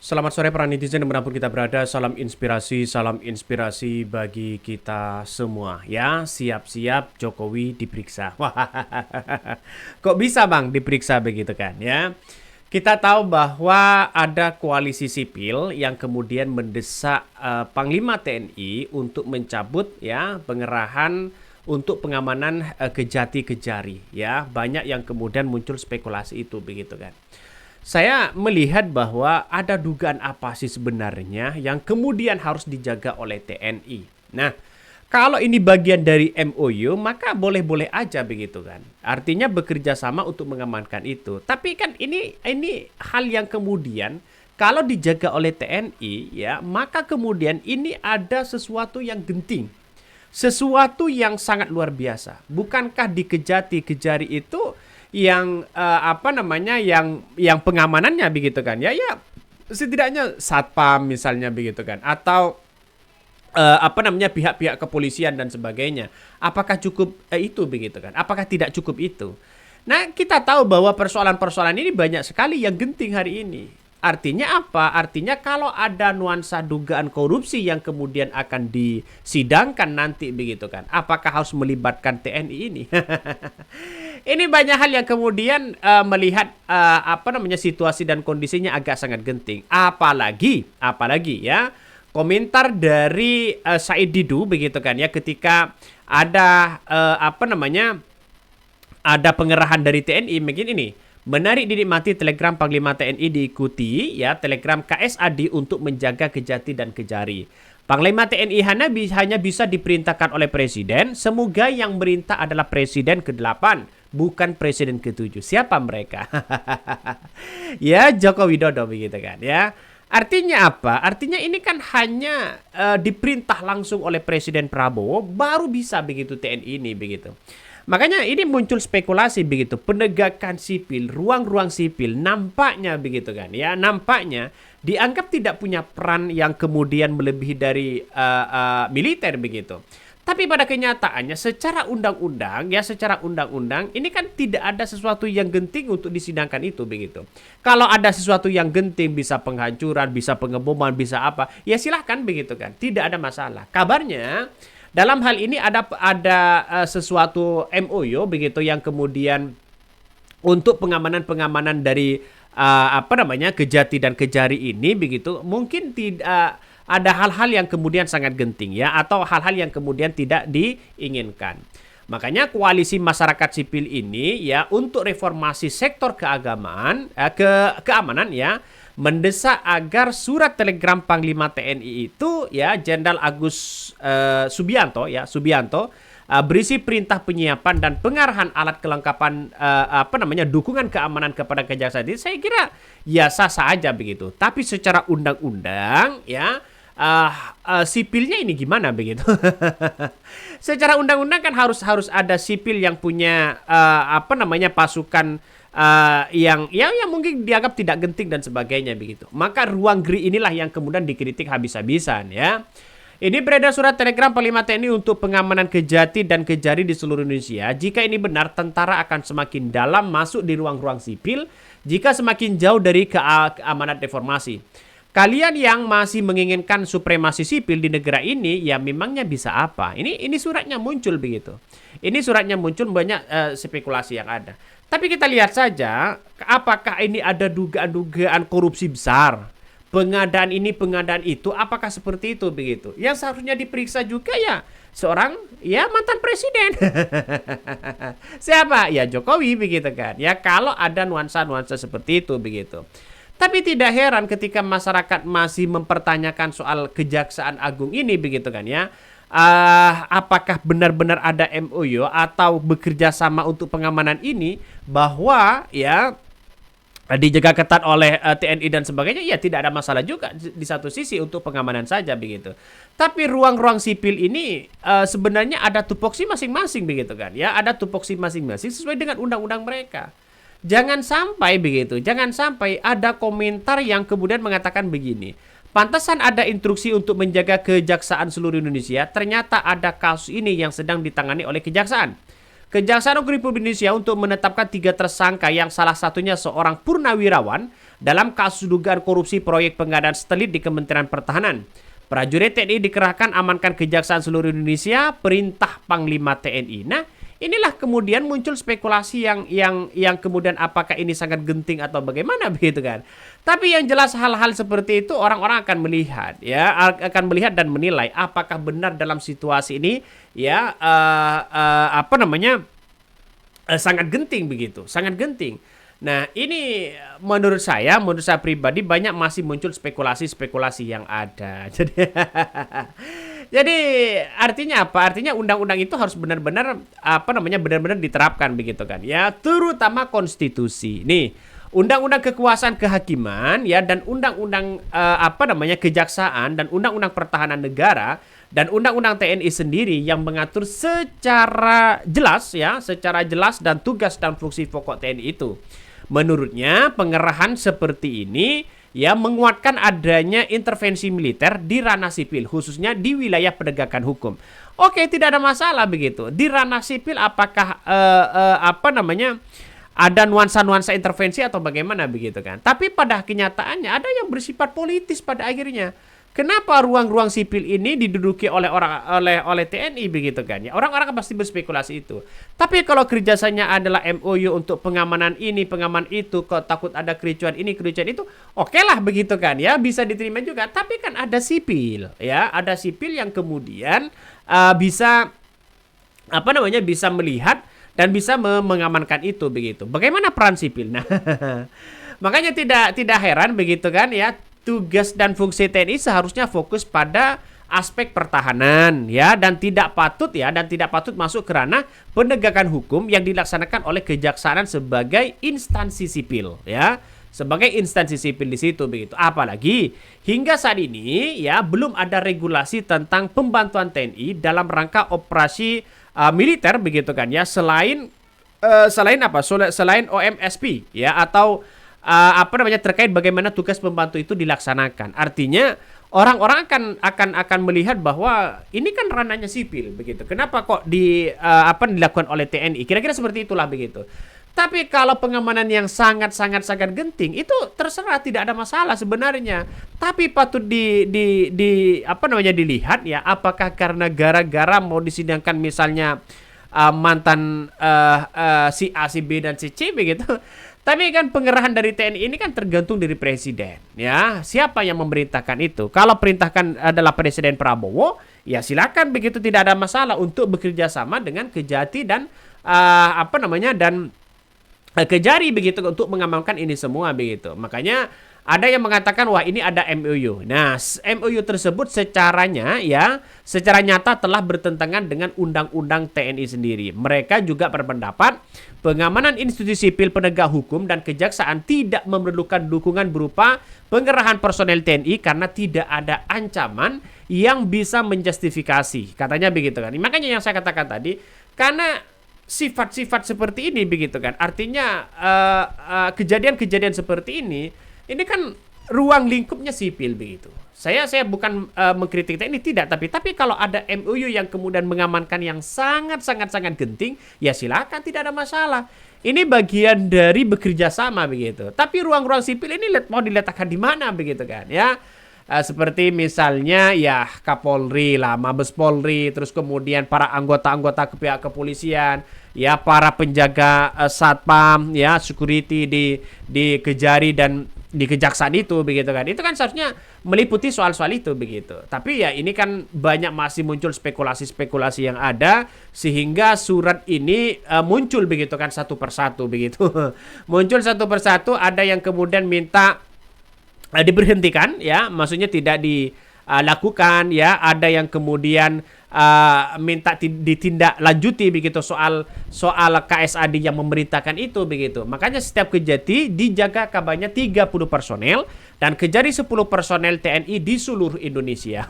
Selamat sore para netizen dimanapun kita berada, salam inspirasi bagi kita semua ya. Siap-siap Jokowi diperiksa. Wah, kok bisa Bang diperiksa begitu kan ya? Kita tahu bahwa ada koalisi sipil yang kemudian mendesak Panglima TNI untuk mencabut ya pengerahan untuk pengamanan Kejati Kejari ya. Banyak yang kemudian muncul spekulasi itu begitu kan. Saya melihat bahwa ada dugaan apa sih sebenarnya yang kemudian harus dijaga oleh TNI. Nah, kalau ini bagian dari MOU, maka boleh-boleh aja begitu kan. Artinya bekerja sama untuk mengamankan itu. Tapi kan ini hal yang kemudian kalau dijaga oleh TNI ya, maka kemudian ini ada sesuatu yang genting. Sesuatu yang sangat luar biasa. Bukankah di Kejati Kejari itu yang yang pengamanannya begitu kan ya setidaknya satpam misalnya begitu kan atau pihak-pihak kepolisian dan sebagainya, apakah cukup itu begitu kan, apakah tidak cukup itu. Nah, kita tahu bahwa persoalan-persoalan ini banyak sekali yang genting hari ini. Artinya apa? Artinya kalau ada nuansa dugaan korupsi yang kemudian akan disidangkan nanti begitu kan, apakah harus melibatkan TNI ini? Ini banyak hal yang kemudian melihat situasi dan kondisinya agak sangat genting. Apalagi ya komentar dari Said Didu begitu kan ya, ketika ada ada pengerahan dari TNI begini ini. Menarik dinikmati telegram Panglima TNI diikuti ya telegram KSAD untuk menjaga Kejati dan Kejari. Panglima TNI hanya bisa diperintahkan oleh Presiden. Semoga yang merintah adalah Presiden ke-8, bukan Presiden ke-7. Siapa mereka? Ya Joko Widodo begitu kan ya. Artinya apa? Artinya ini kan hanya diperintah langsung oleh Presiden Prabowo baru bisa begitu TNI ini begitu. Makanya ini muncul spekulasi begitu, penegakan sipil, ruang-ruang sipil nampaknya begitu kan ya, nampaknya dianggap tidak punya peran yang kemudian melebihi dari militer begitu. Tapi pada kenyataannya secara undang-undang ini kan tidak ada sesuatu yang genting untuk disidangkan itu begitu. Kalau ada sesuatu yang genting, bisa penghancuran, bisa pengeboman, bisa apa, ya silahkan begitu kan, tidak ada masalah. Kabarnya dalam hal ini ada sesuatu MOU begitu yang kemudian untuk pengamanan dari Kejati dan Kejari ini begitu, mungkin tidak ada hal-hal yang kemudian sangat genting ya, atau hal-hal yang kemudian tidak diinginkan. Makanya koalisi masyarakat sipil ini ya untuk reformasi sektor keagamaan keamanan ya mendesak agar surat telegram Panglima TNI itu ya Jenderal Agus Subianto berisi perintah penyiapan dan pengarahan alat kelengkapan dukungan keamanan kepada kejaksaan itu, saya kira ya sah-sah aja begitu. Tapi secara undang-undang ya sipilnya ini gimana begitu? Secara undang-undang kan harus ada sipil yang punya pasukan yang mungkin dianggap tidak genting dan sebagainya begitu. Maka ruang GRI inilah yang kemudian dikritik habis-habisan ya. Ini beredar surat telegram Panglima TNI untuk pengamanan Kejati dan Kejari di seluruh Indonesia. Jika ini benar, tentara akan semakin dalam masuk di ruang-ruang sipil jika semakin jauh dari keamanan reformasi. Kalian yang masih menginginkan supremasi sipil di negara ini, ya memangnya bisa apa? Ini suratnya muncul begitu. Ini suratnya muncul banyak spekulasi yang ada. Tapi kita lihat saja, apakah ini ada dugaan-dugaan korupsi besar? Pengadaan ini, pengadaan itu, apakah seperti itu begitu? Yang seharusnya diperiksa juga ya seorang ya mantan presiden. Siapa? Ya Jokowi begitu kan. Ya kalau ada nuansa-nuansa seperti itu begitu. Tapi tidak heran ketika masyarakat masih mempertanyakan soal Kejaksaan Agung ini begitu kan ya. Apakah benar-benar ada MOU atau bekerja sama untuk pengamanan ini, bahwa ya dijaga ketat oleh TNI dan sebagainya, ya tidak ada masalah juga di satu sisi untuk pengamanan saja begitu. Tapi ruang-ruang sipil ini sebenarnya ada tupoksi masing-masing begitu kan ya, ada tupoksi masing-masing sesuai dengan undang-undang mereka. Jangan sampai begitu, jangan sampai ada komentar yang kemudian mengatakan begini, pantasan ada instruksi untuk menjaga kejaksaan seluruh Indonesia, ternyata ada kasus ini yang sedang ditangani oleh kejaksaan. Kejaksaan Agung Republik Indonesia untuk menetapkan 3 tersangka yang salah satunya seorang purnawirawan dalam kasus dugaan korupsi proyek pengadaan satelit di Kementerian Pertahanan. Prajurit TNI dikerahkan amankan Kejaksaan seluruh Indonesia, perintah Panglima TNI. Nah, inilah kemudian muncul spekulasi yang kemudian apakah ini sangat genting atau bagaimana begitu kan. Tapi yang jelas hal-hal seperti itu orang-orang akan melihat ya, akan melihat dan menilai apakah benar dalam situasi ini ya sangat genting begitu, sangat genting. Nah, ini menurut saya pribadi banyak masih muncul spekulasi-spekulasi yang ada. Jadi artinya apa? Artinya undang-undang itu harus benar-benar benar-benar diterapkan begitu kan. Ya, terutama konstitusi. Nih, undang-undang kekuasaan kehakiman ya dan undang-undang kejaksaan dan undang-undang pertahanan negara dan undang-undang TNI sendiri yang mengatur secara jelas dan tugas dan fungsi pokok TNI itu. Menurutnya, pengerahan seperti ini ya menguatkan adanya intervensi militer di ranah sipil, khususnya di wilayah penegakan hukum. Oke, tidak ada masalah begitu. Di ranah sipil apakah ada nuansa-nuansa intervensi atau bagaimana begitu kan? Tapi pada kenyataannya ada yang bersifat politis pada akhirnya. Kenapa ruang-ruang sipil ini diduduki oleh TNI begitu kan ya? Orang-orang pasti berspekulasi itu. Tapi kalau kerjasanya adalah MOU untuk pengamanan ini, pengaman itu, kok takut ada kericuan ini, kericuan itu, oke lah begitu kan ya, bisa diterima juga. Tapi kan ada sipil ya, ada sipil yang kemudian bisa melihat dan bisa mengamankan itu begitu. Bagaimana peran sipil? Nah, makanya tidak heran begitu kan ya. Tugas dan fungsi TNI seharusnya fokus pada aspek pertahanan ya dan tidak patut masuk ke ranah penegakan hukum yang dilaksanakan oleh kejaksaan sebagai instansi sipil ya. Sebagai instansi sipil di situ begitu. Apalagi hingga saat ini ya belum ada regulasi tentang pembantuan TNI dalam rangka operasi militer begitu kan ya, selain OMSP ya atau terkait bagaimana tugas pembantu itu dilaksanakan. Artinya orang-orang akan melihat bahwa ini kan ranahnya sipil begitu. Kenapa kok dilakukan oleh TNI? Kira-kira seperti itulah begitu. Tapi kalau pengamanan yang sangat genting itu terserah, tidak ada masalah sebenarnya. Tapi patut dilihat ya, apakah karena gara-gara mau disidangkan misalnya mantan si A, si B dan si C begitu. Tapi kan pengerahan dari TNI ini kan tergantung dari presiden ya. Siapa yang memerintahkan itu? Kalau perintahkan adalah Presiden Prabowo, ya silakan begitu, tidak ada masalah untuk bekerja sama dengan Kejati dan Kejari begitu untuk mengamankan ini semua begitu. Makanya ada yang mengatakan wah ini ada MOU. Nah, MOU tersebut secara nyata telah bertentangan dengan undang-undang TNI sendiri. Mereka juga berpendapat pengamanan institusi sipil penegak hukum dan kejaksaan tidak memerlukan dukungan berupa pengerahan personel TNI karena tidak ada ancaman yang bisa menjustifikasi. Katanya begitu kan. Makanya yang saya katakan tadi, karena sifat-sifat seperti ini begitu kan. Artinya kejadian-kejadian seperti ini kan ruang lingkupnya sipil begitu. Saya bukan mengkritik ini tidak, tapi kalau ada MOU yang kemudian mengamankan yang sangat genting, ya silakan, tidak ada masalah. Ini bagian dari bekerja sama begitu. Tapi ruang-ruang sipil ini mau diletakkan di mana begitu kan ya? Seperti misalnya ya Kapolri lah, Mabes Polri, terus kemudian para anggota-anggota pihak kepolisian, ya para penjaga satpam, ya security di Kejari dan di kejaksaan itu begitu kan. Itu kan seharusnya meliputi soal-soal itu begitu. Tapi ya ini kan banyak masih muncul spekulasi-spekulasi yang ada sehingga surat ini muncul begitu kan satu persatu begitu. Muncul satu persatu, ada yang kemudian minta diberhentikan ya, maksudnya tidak dilakukan ya, ada yang kemudian minta ditindaklanjuti begitu soal KSAD yang memerintahkan itu begitu. Makanya setiap Kejati dijaga kabarnya 30 personel dan Kejari 10 personel TNI di seluruh Indonesia.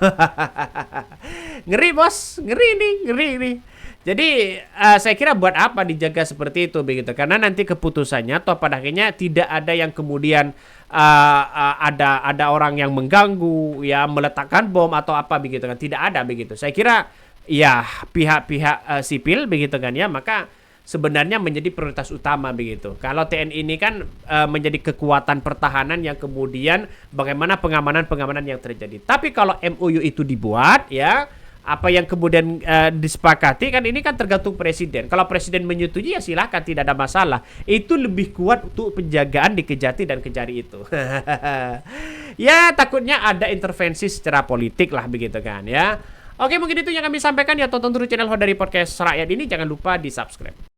Ngeri bos, ngeri nih. Jadi saya kira buat apa dijaga seperti itu begitu, karena nanti keputusannya atau pada akhirnya tidak ada yang kemudian ada orang yang mengganggu ya, meletakkan bom atau apa begitu kan, tidak ada begitu. Saya kira ya pihak-pihak sipil begitu kan ya, maka sebenarnya menjadi prioritas utama begitu. Kalau TNI ini kan menjadi kekuatan pertahanan yang kemudian bagaimana pengamanan yang terjadi. Tapi kalau MOU itu dibuat ya, apa yang kemudian disepakati kan ini kan tergantung presiden. Kalau presiden menyetujui ya silahkan, tidak ada masalah. Itu lebih kuat untuk penjagaan di Kejati dan Kejari itu. Ya takutnya ada intervensi secara politik lah begitu kan ya. Oke, mungkin itu yang kami sampaikan ya. Tonton terus channel Ho dari Podcast Rakyat ini, jangan lupa di subscribe.